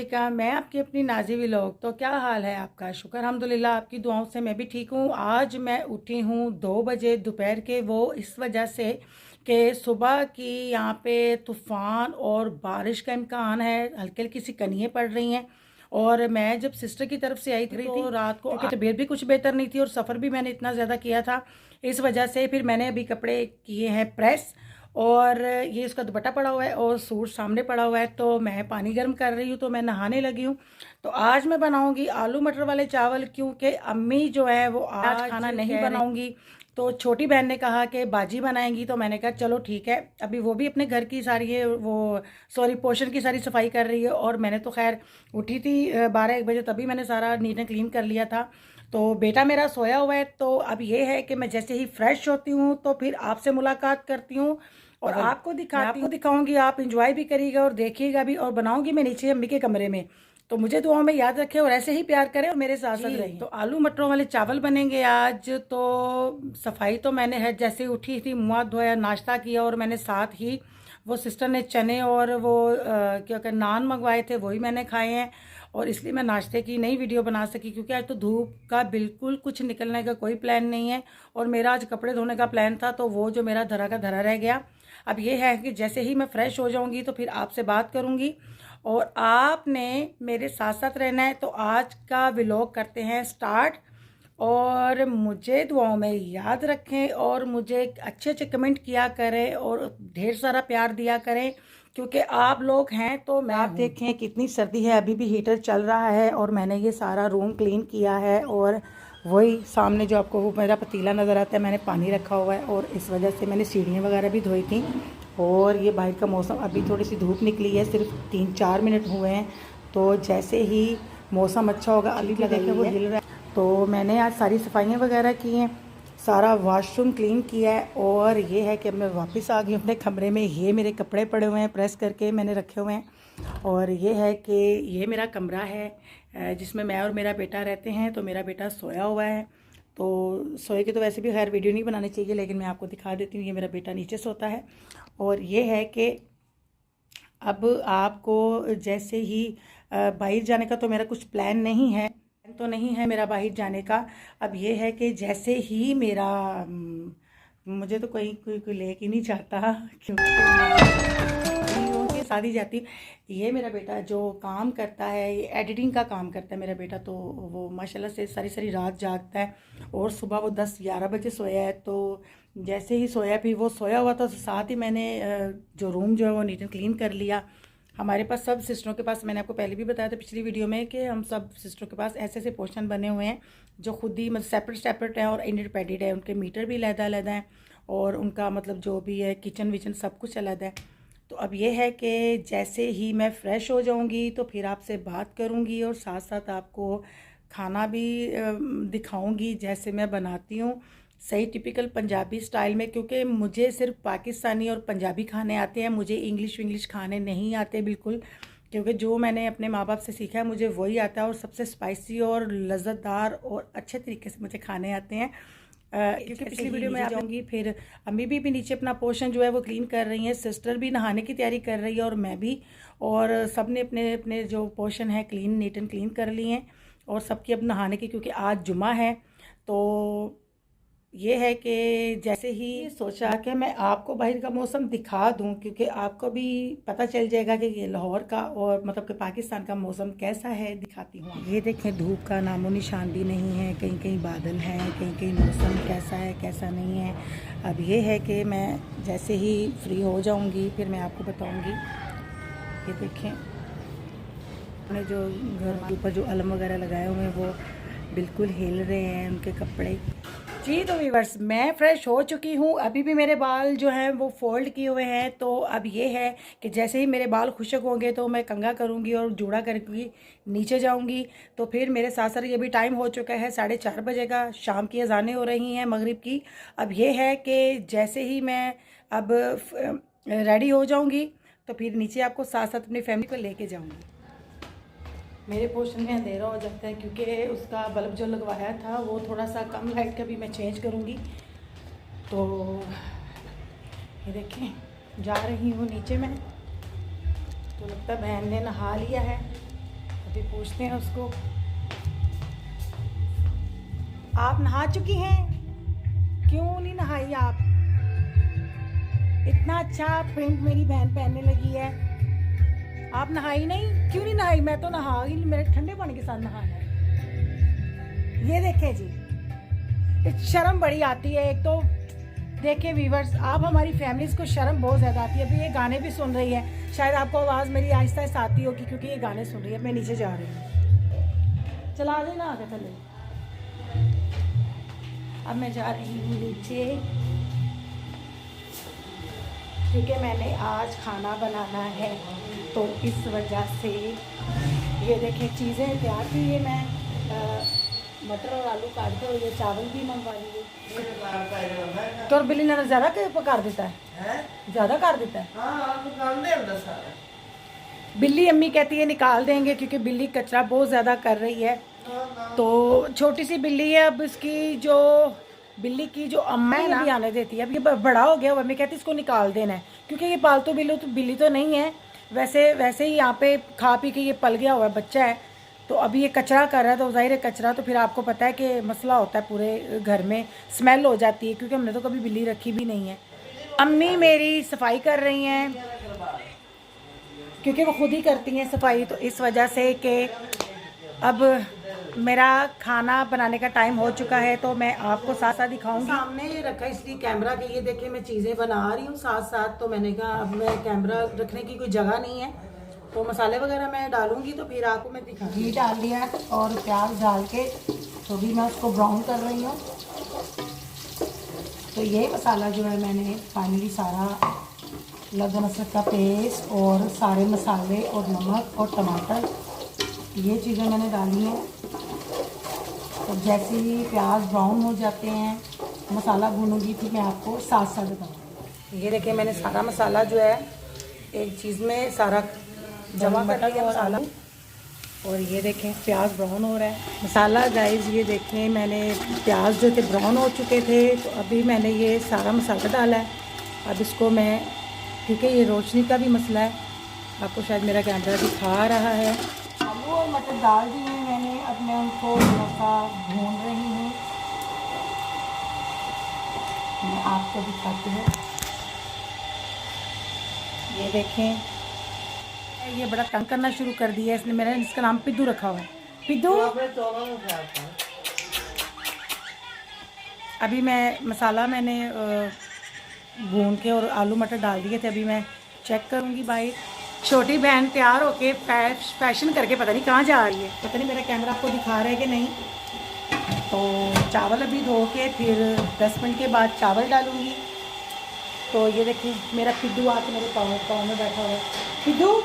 वालेकुम। मैं आपकी अपनी नाज़ी व्लॉग। तो क्या हाल है आपका? शुक्र अल्हम्दुलिल्लाह, आपकी दुआओं से मैं भी ठीक हूँ। आज मैं उठी हूँ 2 बजे दोपहर के, वो इस वजह से कि सुबह की यहाँ पे तूफ़ान और बारिश का इम्कान है, हल्की हल्की सी कनियाँ पड़ रही हैं। और मैं जब सिस्टर की तरफ से आई थी तो रात को क्योंकि तबीयत भी कुछ बेहतर नहीं थी और सफ़र भी मैंने इतना ज़्यादा किया था, इस वजह से फिर मैंने अभी कपड़े किए हैं प्रेस। और ये इसका दुपट्टा पड़ा हुआ है और सूट सामने पड़ा हुआ है, तो मैं पानी गर्म कर रही हूँ, तो मैं नहाने लगी हूँ। तो आज मैं बनाऊँगी आलू मटर वाले चावल, क्योंकि अम्मी जो है वो आज खाना नहीं बनाऊँगी। तो छोटी बहन ने कहा कि बाजी बनाएंगी, तो मैंने कहा चलो ठीक है। अभी वो भी अपने घर की सारी पोर्शन की सारी सफाई कर रही है, और मैंने तो खैर उठी थी 12-1 बजे, तभी मैंने सारा नीट एंड क्लीन कर लिया था। तो बेटा मेरा सोया हुआ है, तो अब ये है कि मैं जैसे ही फ्रेश होती हूँ तो फिर आपसे मुलाकात करती हूँ और आपको दिखाऊंगी। आप इंजॉय भी करिएगा और देखिएगा भी। और बनाऊंगी मैं नीचे अम्मी के कमरे में। तो मुझे दुआओं में याद रखें और ऐसे ही प्यार करें और मेरे साथ साथ रहें। तो आलू मटरों वाले चावल बनेंगे आज। तो सफाई तो मैंने है, जैसे उठी थी मुँह हाथ धोया, नाश्ता किया, और मैंने साथ ही वो सिस्टर ने चने और वो क्या कहते नान मंगवाए थे, वही मैंने खाए हैं। और इसलिए मैं नाश्ते की नई वीडियो बना सकी, क्योंकि आज तो धूप का बिल्कुल कुछ निकलने का कोई प्लान नहीं है, और मेरा आज कपड़े धोने का प्लान था, तो वो जो मेरा धरा का धरा रह गया। अब ये है कि जैसे ही मैं फ्रेश हो जाऊंगी तो फिर आपसे बात करूंगी, और आपने मेरे साथ साथ रहना है। तो आज का व्लॉग करते हैं स्टार्ट, और मुझे दुआओं में याद रखें और मुझे अच्छे अच्छे कमेंट किया करें और ढेर सारा प्यार दिया करें, क्योंकि आप लोग हैं तो मैं आप देखें कितनी सर्दी है, अभी भी हीटर चल रहा है। और मैंने ये सारा रूम क्लीन किया है, और वही सामने जो आपको वो मेरा पतीला नज़र आता है, मैंने पानी रखा हुआ है, और इस वजह से मैंने सीढ़ियाँ वगैरह भी धोई थी। और ये बाहर का मौसम, अभी थोड़ी सी धूप निकली है, सिर्फ 3-4 मिनट हुए हैं। तो जैसे ही मौसम अच्छा होगा, अली देखें वो हिल रहा है। तो मैंने आज सारी सफाइयाँ वगैरह की हैं, सारा वॉशरूम क्लीन किया है। और ये है कि मैं वापस आ गई अपने कमरे में। ये मेरे कपड़े पड़े हुए हैं, प्रेस करके मैंने रखे हुए हैं। और ये है कि ये मेरा कमरा है जिसमें मैं और मेरा बेटा रहते हैं। तो मेरा बेटा सोया हुआ है, तो सोए के तो वैसे भी खैर वीडियो नहीं बनानी चाहिए, लेकिन मैं आपको दिखा देती हूँ। ये मेरा बेटा नीचे सोता है। और ये है कि अब आपको जैसे ही बाहर जाने का तो मेरा कुछ प्लान नहीं है, मेरा बाहर जाने का। अब ये है कि जैसे ही मेरा मुझे तो कोई लेके नहीं चाहता, क्योंकि शादी जाती। ये मेरा बेटा जो काम करता है, ये एडिटिंग का काम करता है मेरा बेटा। तो वो माशाल्लाह से सारी सारी रात जागता है, और सुबह वो 10-11 बजे सोया है। तो जैसे ही सोया, फिर वो सोया हुआ था, तो साथ ही मैंने जो रूम जो है वो नीट एंड क्लीन कर लिया। हमारे पास सब सिस्टरों के पास, मैंने आपको पहले भी बताया था पिछली वीडियो में, कि हम सब सिस्टरों के पास ऐसे ऐसे पोर्शन बने हुए हैं जो खुद ही मतलब सेपरेट हैं और इंडिपेंडेंट है। उनके मीटर भी अलग-अलग हैं, और उनका मतलब जो भी है किचन विचन सब कुछ अलग है। तो अब ये है कि जैसे ही मैं फ़्रेश हो जाऊंगी तो फिर आपसे बात करूंगी, और साथ साथ आपको खाना भी दिखाऊंगी जैसे मैं बनाती हूँ, सही टिपिकल पंजाबी स्टाइल में। क्योंकि मुझे सिर्फ पाकिस्तानी और पंजाबी खाने आते हैं, मुझे इंग्लिश खाने नहीं आते बिल्कुल। क्योंकि जो मैंने अपने माँ बाप से सीखा है मुझे वही आता है, और सबसे स्पाइसी और लज़्ज़तदार और अच्छे तरीके से मुझे खाने आते हैं। क्योंकि पिछली वीडियो में आ जाऊँगी। फिर अम्मी भी नीचे अपना पोर्शन जो है वो क्लीन कर रही हैं, सिस्टर भी नहाने की तैयारी कर रही है, और मैं भी। और सब ने अपने अपने जो पोर्शन है क्लीन नीट एंड क्लीन कर लिए हैं, और सबकी अब नहाने की, क्योंकि आज जुमा है। तो ये है कि जैसे ही सोचा कि मैं आपको बाहर का मौसम दिखा दूं, क्योंकि आपको भी पता चल जाएगा कि ये लाहौर का और मतलब कि पाकिस्तान का मौसम कैसा है, दिखाती हूँ। ये देखें, धूप का नामो निशान भी नहीं है, कहीं कहीं बादल हैं, कहीं कहीं मौसम कैसा है कैसा नहीं है। अब ये है कि मैं जैसे ही फ्री हो जाऊँगी फिर मैं आपको बताऊँगी। ये देखें, अपने जो घर के ऊपर जो अलम वगैरह लगाए हुए हैं वो बिल्कुल हिल रहे हैं, उनके कपड़े। जी तो व्यूअर्स, मैं फ़्रेश हो चुकी हूँ। अभी भी मेरे बाल जो हैं वो फोल्ड किए हुए हैं। तो अब ये है कि जैसे ही मेरे बाल खुशक होंगे तो मैं कंघा करूँगी और जूड़ा करके नीचे जाऊँगी। तो फिर मेरे साथ साथ ये भी टाइम हो चुका है 4:30 बजे का, शाम की अज़ानें हो रही हैं मगरिब की। अब ये है कि जैसे ही मैं अब रेडी हो जाऊँगी तो फिर नीचे आपको साथ साथ अपनी फैमिली को लेके जाऊँगी। मेरे पोर्शन में अंधेरा हो जाता है, क्योंकि उसका बल्ब जो लगवाया था वो थोड़ा सा कम लाइट का भी मैं चेंज करूँगी। तो ये देखें, जा रही हूँ नीचे में। तो लगता है बहन ने नहा लिया है, अभी पूछते हैं उसको। आप नहा चुकी हैं? क्यों नहीं नहाई आप? इतना अच्छा प्रिंट मेरी बहन पहनने लगी है, आप नहाई नहीं? क्यों नहीं नहाई? मैं तो नहा गई, मेरे ठंडे पानी के साथ नहाना है। ये देखें जी, शर्म बड़ी आती है। एक तो देखिए व्यूवर्स, आप हमारी फैमिलीज़ को शर्म बहुत ज़्यादा आती है। अभी ये गाने भी सुन रही है, शायद आपको आवाज़ मेरी आहिस्ता आहिस्ता आती होगी क्योंकि ये गाने सुन रही है। मैं नीचे जा रही हूँ, चला देना आगे थले। अब मैं जा रही हूँ नीचे क्योंकि मैंने आज खाना बनाना है, तो इस वजह से ये देखें चीज़ें तैयार की है। मैं मटर और आलू काट के, और ये चावल भी मंगवा लिए। तो बिल्ली ने ज़्यादा कर देता है, ज़्यादा कर देता है। बिल्ली अम्मी कहती है निकाल देंगे क्योंकि बिल्ली कचरा बहुत ज़्यादा कर रही है। तो छोटी सी बिल्ली है, अब इसकी जो बिल्ली की जो अम्मा है ना भी आने देती है। अब ये बड़ा हो गया, मम्मी कहती है इसको निकाल देना है क्योंकि ये पालतू बिल्ली तो नहीं है। वैसे ही यहाँ पे खा पी के ये पल गया हुआ बच्चा है, तो अभी ये कचरा कर रहा है। तो ज़ाहिर है कचरा तो फिर आपको पता है कि मसला होता है, पूरे घर में स्मेल हो जाती है क्योंकि हमने तो कभी बिल्ली रखी भी नहीं है। अम्मी मेरी सफाई कर रही हैं क्योंकि वो खुद ही करती हैं सफाई, तो इस वजह से कि अब मेरा खाना बनाने का टाइम हो चुका है, तो मैं आपको साथ साथ दिखाऊंगी। सामने रखा इसलिए कैमरा के, ये देखिए मैं चीज़ें बना रही हूँ साथ साथ, तो मैंने कहा अब मैं कैमरा रखने की कोई जगह नहीं है, तो मसाले वगैरह मैं डालूंगी तो फिर आपको मैं दिखाऊंगी। घी डाल दिया और प्याज डाल के तो भी मैं उसको ब्राउन कर रही हूँ। तो ये मसाला जो है मैंने फाइनली सारा लहसुन अदरक का पेस्ट और सारे मसाले और नमक और टमाटर, ये चीज़ें मैंने डाली हैं। तो जैसे ही प्याज ब्राउन हो जाते हैं, मसाला भूनूंगी फिर मैं आपको साथ साथ बताऊँगी। ये देखिए मैंने सारा मसाला जो है एक चीज़ में सारा जमा कर लिया मसाला, और ये देखें प्याज ब्राउन हो रहा है मसाला। गाइस ये देखें मैंने प्याज जो थे ब्राउन हो चुके थे, तो अभी मैंने ये सारा मसाला डाला है। अब इसको मैं, क्योंकि ये रोशनी का भी मसला है, आपको शायद मेरा कैमरा दिखा रहा है। आलू और मटर डाल दिए हैं मैंने, अब मैं उनको थोड़ा सा भून रही हूँ। मैं आपको दिखाती हूँ, ये देखें ये बड़ा तंग करना शुरू कर दिया इसने। मेरा इसका नाम पिद्दू रखा हुआ है, पिद्दू। अभी मैं मसाला मैंने भून के और आलू मटर डाल दिए थे, अभी मैं चेक करूँगी। भाई छोटी बहन तैयार होके फैशन करके पता नहीं कहाँ जा रही है, पता नहीं मेरा कैमरा आपको दिखा रहा है कि नहीं। तो चावल अभी धो के फिर 10 मिनट के बाद चावल डालूँगी। तो ये देखिए मेरा पिद्दू आके मेरे पाँव में बैठा हुआ है। पिद्दू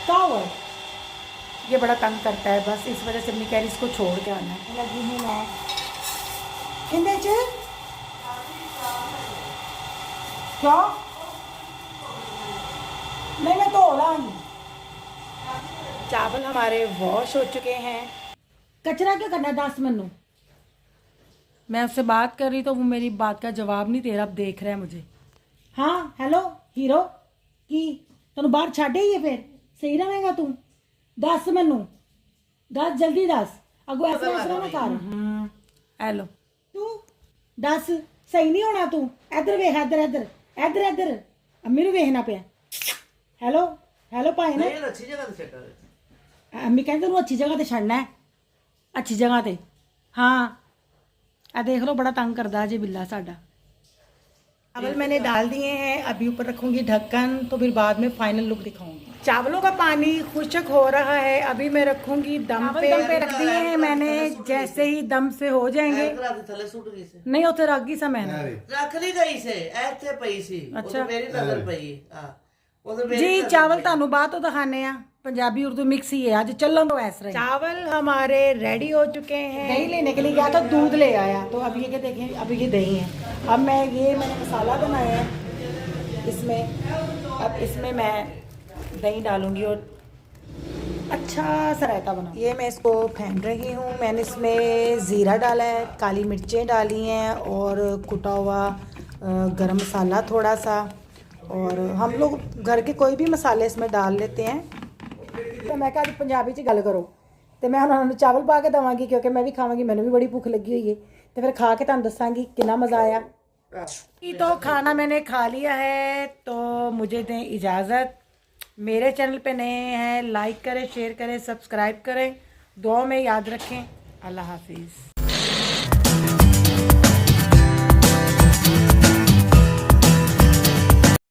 क्या हुआ? ये बड़ा तंग करता है, बस इस वजह से अपनी कह रही इसको छोड़ के आना है। लगी हूँ मैं किंदे च क्या? नहीं मैं तो लाऊंगी। चावल हमारे वॉश हो चुके हैं। कचरा क्या करना है 10 मिनट? मैं उससे बात कर रही तो वो मेरी बात का जवाब नहीं दे रहा। अब देख रहा है मुझे। हाँ हेलो हीरो की तेन बाहर छाड़े ही है, फिर सही रहेगा तू? 10 मैनू 10 जल्दी 10 अगो ऐसा ना कर। हेलो तू 10 सही नहीं होना तू। इधर वेख, इधर इधर इधर इधर अम्मी नूं वेखना पिया। हेलो हेलो भाई ना अच्छी जगह ते छड्डा। अम्मी कहंदे तू अच्छी जगह ते छड़ना है, अच्छी जगह ते। हाँ आ देख लो बड़ा तंग करदा है जी बिल्ला साडा। चावल मैंने डाल दिए हैं, अभी ऊपर रखूंगी ढक्कन, तो फिर बाद में फाइनल लुक दिखाऊंगी। चावलों का पानी खुश्क हो रहा है, अभी मैं रखूंगी दम पे रख दिए हैं मैंने। जैसे ही दम से हो जाएंगे, नहीं उसे रख गई सा मैंने रख ली गई से ऐसे पई सी। अच्छा मेरी नजर पई जी। चावल तानू बात तो दिखाने आ, पंजाबी उर्दू मिक्स ही है आज, चलन तो ऐसा। चावल हमारे रेडी हो चुके हैं। दही लेने के लिए गया था, दूध ले आया, तो अब ये क्या देखें, अभी ये दही है। अब मैंने मसाला बनाया है इसमें, अब इसमें मैं दही डालूंगी और अच्छा सा रायता बना। ये मैं इसको फेंट रही हूँ। मैंने इसमें ज़ीरा डाला है, काली मिर्चें डाली हैं और कुटा हुआ गरम मसाला थोड़ा सा, और हम लोग घर के कोई भी मसाले इसमें डाल लेते हैं। ਤੇ ਮੈਂ ਕਿਹਾ ਅੱਜ ਪੰਜਾਬੀ 'ਚ ਗੱਲ ਕਰੋ ਤੇ ਮੈਂ ਹੁਣ ਉਹਨਾਂ ਨੂੰ ਚਾਵਲ ਪਾ ਕੇ ਦੇਵਾਂਗੀ ਕਿਉਂਕਿ ਮੈਂ ਵੀ ਖਾਵਾਂਗੀ, ਮੈਨੂੰ ਵੀ ਬੜੀ ਭੁੱਖ ਲੱਗੀ ਹੋਈ ਹੈ ਤੇ ਫਿਰ ਖਾ ਕੇ ਤੁਹਾਨੂੰ ਦੱਸਾਂਗੀ कितना मज़ा आया। तो खाना मैंने खा लिया है, तो मुझे दें इजाज़त। मेरे चैनल पे नए हैं, लाइक करें, शेयर करें, सब्सक्राइब करें, दुआ में याद रखें। अल्लाह हाफिज़।